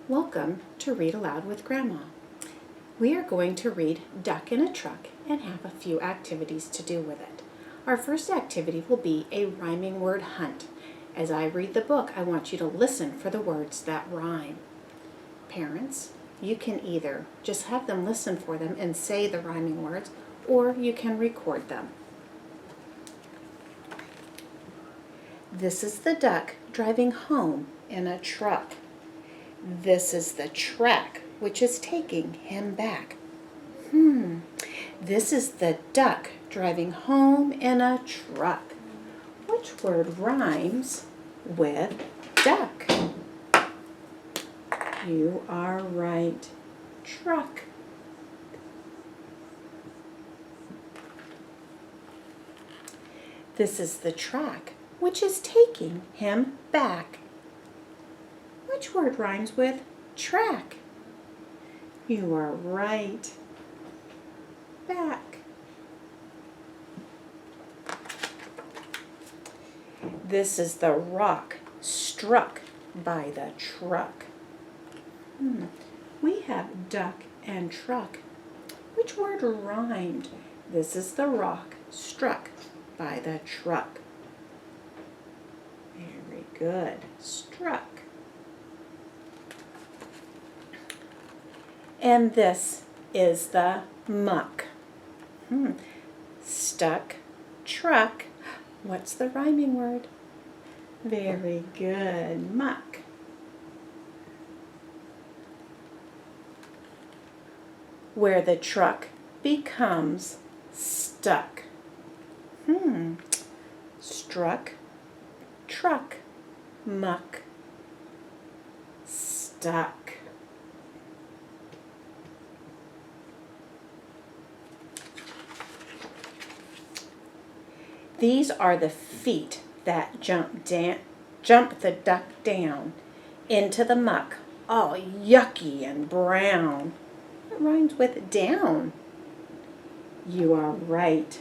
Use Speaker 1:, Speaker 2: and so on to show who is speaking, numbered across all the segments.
Speaker 1: Welcome to Read Aloud with Grandma. We are going to read Duck in a Truck and have a few activities to do with it. Our first activity will be a rhyming word hunt. As I read the book, I want you to listen for the words that rhyme. Parents, you can either just have them listen for them and say the rhyming words, or you can record them. This is the duck driving home in a truck. This is the track which is taking him back. This is the duck driving home in a truck. Which word rhymes with duck? You are right. Truck. This is the track which is taking him back. Which word rhymes with track? You are right. Back. This is the rock struck by the truck. We have duck and truck. Which word rhymed? This is the rock struck by the truck. Very good. Struck. And this is the muck. Stuck, truck. What's the rhyming word? Very good. Muck. Where the truck becomes stuck. Struck, truck, muck, stuck. These are the feet that jump the duck down into the muck, all yucky and brown. It rhymes with down. You are right.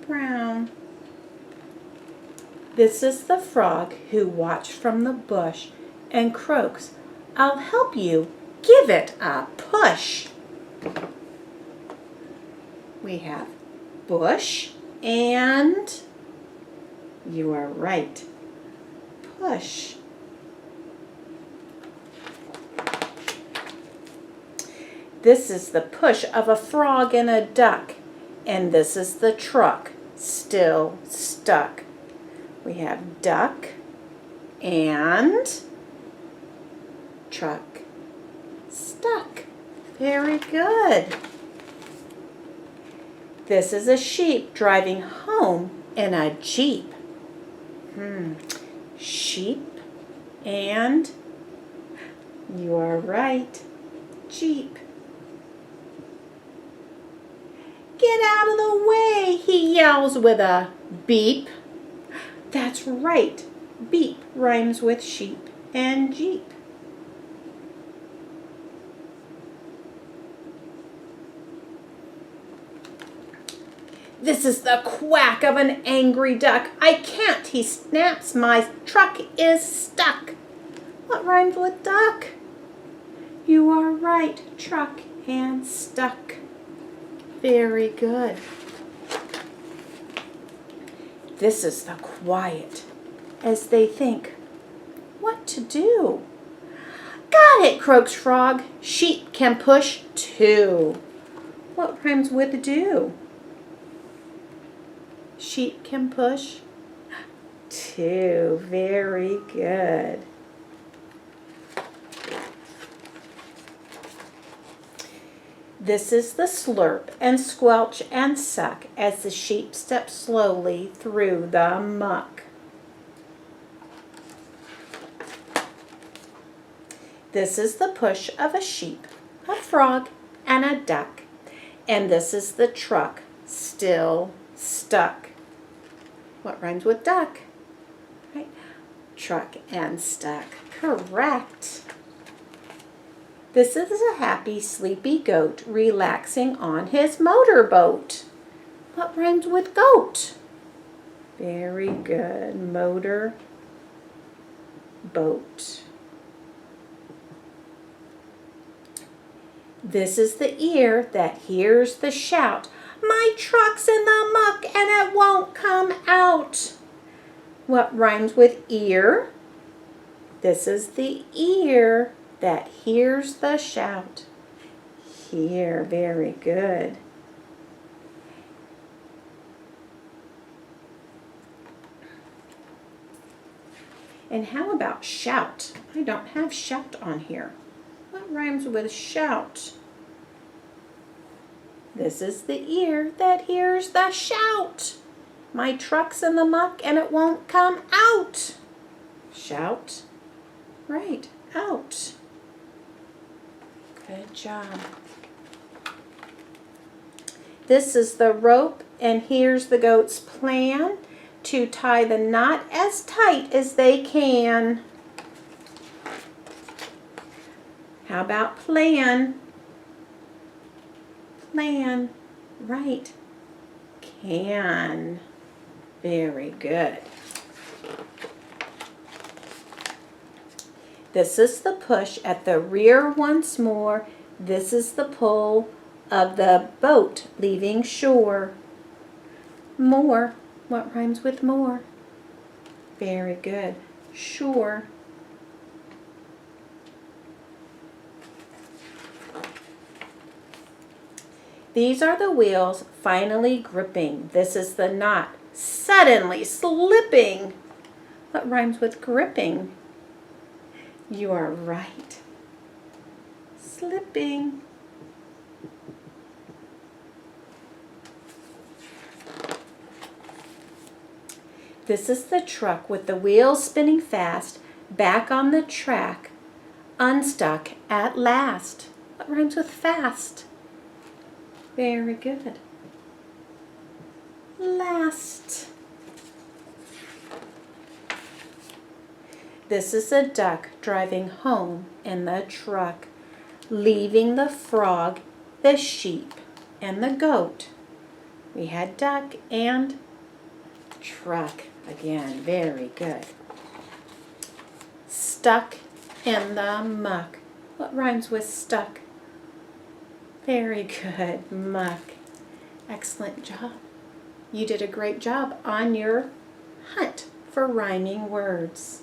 Speaker 1: Brown. This is the frog who watched from the bush and croaks, "I'll help you, give it a push." We have bush and, you are right, push. This is the push of a frog and a duck, and this is the truck still stuck. We have duck and truck stuck. Very good. This is a sheep driving home in a Jeep. Sheep and, you are right, Jeep. "Get out of the way," he yells with a beep. That's right, beep rhymes with sheep and Jeep. This is the quack of an angry duck. "I can't," he snaps, "my truck is stuck." What rhymes with duck? You are right, truck and stuck. Very good. This is the quiet as they think what to do. "Got it," croaks frog. "Sheep can push too." What rhymes with do? Sheep can push too. Very good. This is the slurp and squelch and suck as the sheep step slowly through the muck. This is the push of a sheep, a frog, and a duck. And this is the truck still stuck. What rhymes with duck? Right? Truck and stuck. Correct. This is a happy, sleepy goat relaxing on his motorboat. What rhymes with goat? Very good. Motor boat. This is the ear that hears the shout. My truck's in the muck and it won't come out. What rhymes with ear? This is the ear that hears the shout. Hear, very good. And how about shout? I don't have shout on here. What rhymes with shout? This is the ear that hears the shout. My truck's in the muck and it won't come out. Shout. Right, out. Good job. This is the rope, and here's the goat's plan to tie the knot as tight as they can. How about plan? Plan. Right. Can. Very good. This is the push at the rear once more. This is the pull of the boat leaving shore. More. What rhymes with more? Very good. Shore. These are the wheels finally gripping. This is the knot suddenly slipping. What rhymes with gripping? You are right. Slipping. This is the truck with the wheels spinning fast, back on the track, unstuck at last. What rhymes with fast? Very good. Last. This is a duck driving home in the truck, leaving the frog, the sheep, and the goat. We had duck and truck again. Very good. Stuck in the muck. What rhymes with stuck? Very good. Muck. Excellent job. You did a great job on your hunt for rhyming words.